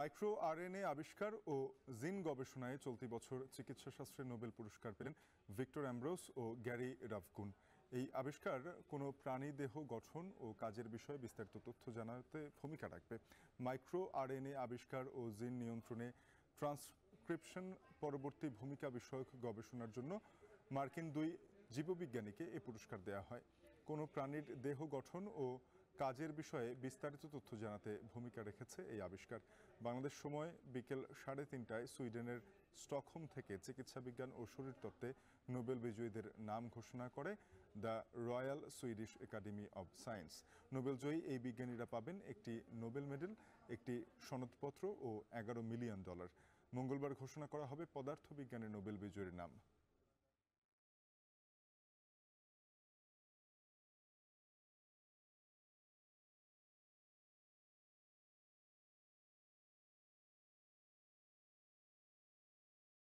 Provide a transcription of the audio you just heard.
Micro RNA আবিষ্কার ও জিন গবেষণায় চলতি বছর চিকিৎসাশাস্ত্রে নোবেল পুরস্কার পেলেন ভিক্টর অ্যামব্রোস ও গ্যারি রাভকুন। এই আবিষ্কার কোনো প্রাণী দেহ গঠন ও কাজের বিষয়ে বিস্তারিত তথ্য জানাতে ভূমিকা রাখবে। মাইক্রো আরএনএ আবিষ্কার ও জিন নিয়ন্ত্রণে ট্রান্সক্রিপশন পরবর্তী ভূমিকা বিষয়ক গবেষণার জন্য মার্কিন দুই জীববিজ্ঞানীকে এ পুরস্কার দেওয়া হয়। কোনো প্রাণীর দেহ গঠন ও কাজের বিষয়ে বিস্তারিত তথ্য জানাতে ভূমিকা রেখেছে এই আবিষ্কার। বাংলাদেশ সময় বিকেল 3:30টায় সুইডেনের স্টকহোম থেকে চিকিৎসা বিজ্ঞান ও শরীরতত্ত্বে নোবেল বিজয়ীদের নাম ঘোষণা করে the royal Swedish academy of science. নোবেলজয়ী এই বিজ্ঞানীরা পাবেন একটি নোবেল মেডেল, একটি সনদপত্র ও $11 মিলিয়ন। মঙ্গলবার ঘোষণা করা হবে পদার্থবিজ্ঞানের নোবেল বিজয়ীর নাম।